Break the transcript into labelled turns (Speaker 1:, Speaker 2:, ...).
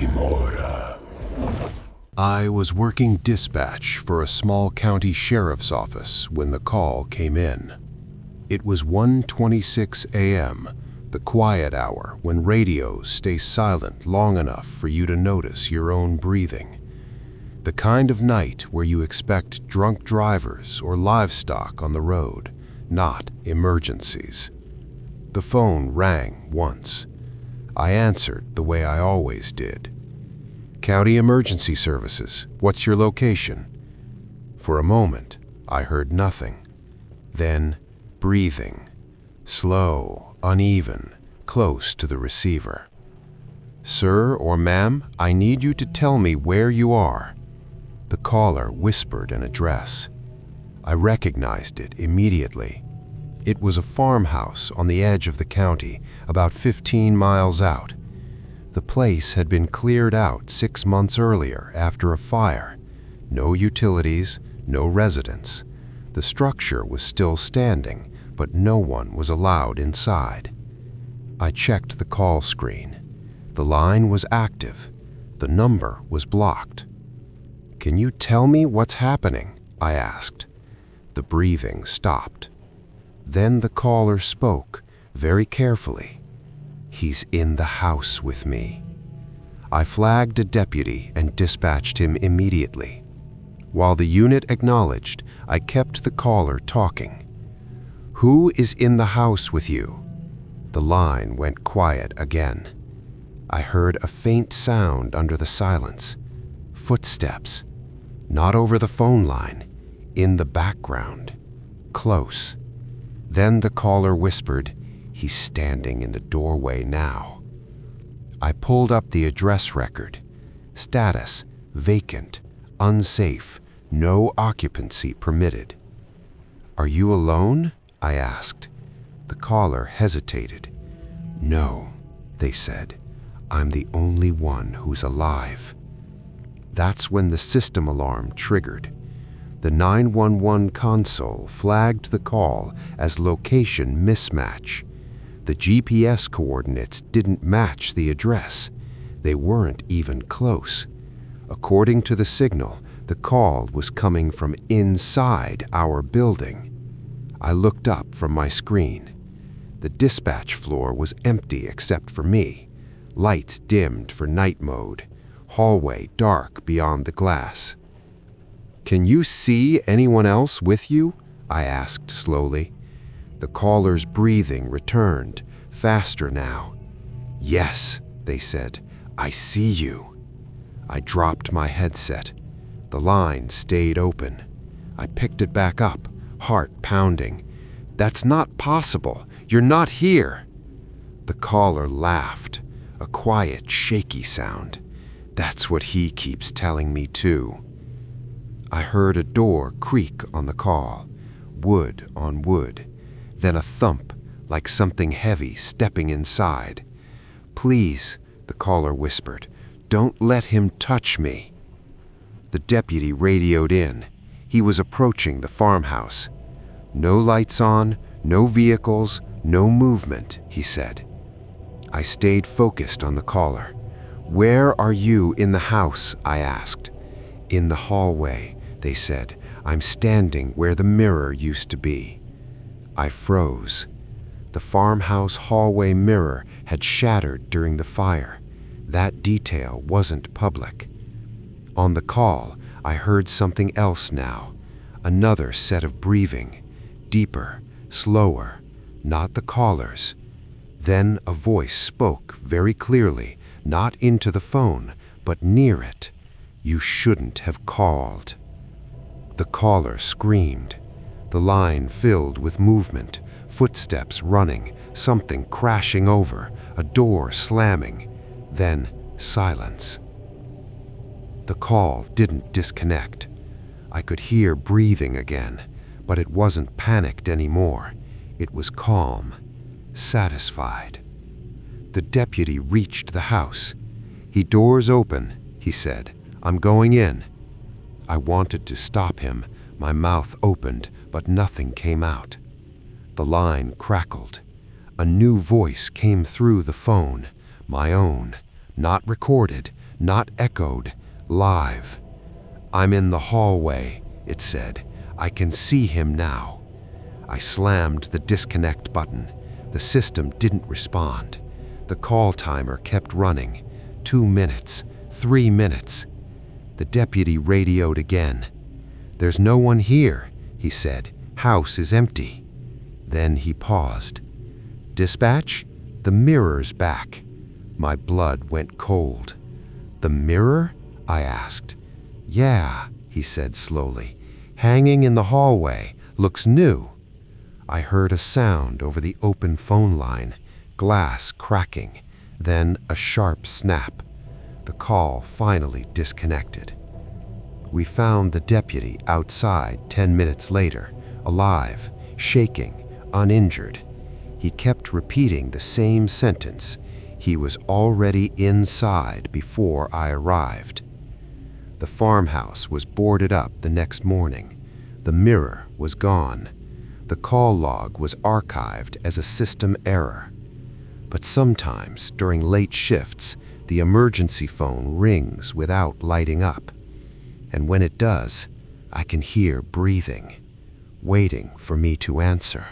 Speaker 1: Grimora. I was working dispatch for a small county sheriff's office when the call came in. It was 1:26 a.m., the quiet hour when radios stay silent long enough for you to notice your own breathing. The kind of night where you expect drunk drivers or livestock on the road, not emergencies. The phone rang once. I answered the way I always did. "County Emergency Services, what's your location?" For a moment, I heard nothing. Then, breathing, slow, uneven, close to the receiver. "Sir or ma'am, I need you to tell me where you are." The caller whispered an address. I recognized it immediately. It was a farmhouse on the edge of the county, about 15 miles out. The place had been cleared out 6 months earlier after a fire. No utilities, no residents. The structure was still standing, but no one was allowed inside. I checked the call screen. The line was active. The number was blocked. "Can you tell me what's happening?" I asked. The breathing stopped. Then the caller spoke, very carefully. "He's in the house with me." I flagged a deputy and dispatched him immediately. While the unit acknowledged, I kept the caller talking. "Who is in the house with you?" The line went quiet again. I heard a faint sound under the silence. Footsteps. Not over the phone line, in the background. Close. Then the caller whispered, "He's standing in the doorway now." I pulled up the address record. Status: vacant, unsafe, no occupancy permitted. "Are you alone?" I asked. The caller hesitated. "No," they said. "I'm the only one who's alive." That's when the system alarm triggered. The 911 console flagged the call as location mismatch. The GPS coordinates didn't match the address. They weren't even close. According to the signal, the call was coming from inside our building. I looked up from my screen. The dispatch floor was empty except for me. Lights dimmed for night mode. Hallway dark beyond the glass. "Can you see anyone else with you?" I asked slowly. The caller's breathing returned, faster now. "Yes," they said, "I see you." I dropped my headset. The line stayed open. I picked it back up, heart pounding. "That's not possible. You're not here." The caller laughed, a quiet, shaky sound. "That's what he keeps telling me too." I heard a door creak on the call, wood on wood, then a thump like something heavy stepping inside. "Please," the caller whispered, "don't let him touch me." The deputy radioed in. He was approaching the farmhouse. "No lights on, no vehicles, no movement," he said. I stayed focused on the caller. "Where are you in the house?" I asked. "In the hallway," they said. "I'm standing where the mirror used to be." I froze. The farmhouse hallway mirror had shattered during the fire. That detail wasn't public. On the call, I heard something else now. Another set of breathing. Deeper, slower, not the caller's. Then a voice spoke very clearly, not into the phone, but near it. "You shouldn't have called." The caller screamed. The line filled with movement, footsteps running, something crashing over, a door slamming. Then silence. The call didn't disconnect. I could hear breathing again, but it wasn't panicked anymore. It was calm, satisfied. The deputy reached the house. "Doors open," he said. "I'm going in." I wanted to stop him. My mouth opened, but nothing came out. The line crackled. A new voice came through the phone, my own, not recorded, not echoed, live. "I'm in the hallway," it said. "I can see him now." I slammed the disconnect button. The system didn't respond. The call timer kept running. 2 minutes, 3 minutes. The deputy radioed again. "There's no one here," he said. "House is empty." Then he paused. "Dispatch, the mirror's back." My blood went cold. "The mirror?" I asked. "Yeah," he said slowly. "Hanging in the hallway. Looks new." I heard a sound over the open phone line, glass cracking, then a sharp snap. The call finally disconnected. We found the deputy outside 10 minutes later, alive, shaking, uninjured. He kept repeating the same sentence. He was already inside before I arrived. The farmhouse was boarded up the next morning. The mirror was gone. The call log was archived as a system error. But sometimes, during late shifts, the emergency phone rings without lighting up. And when it does, I can hear breathing, waiting for me to answer.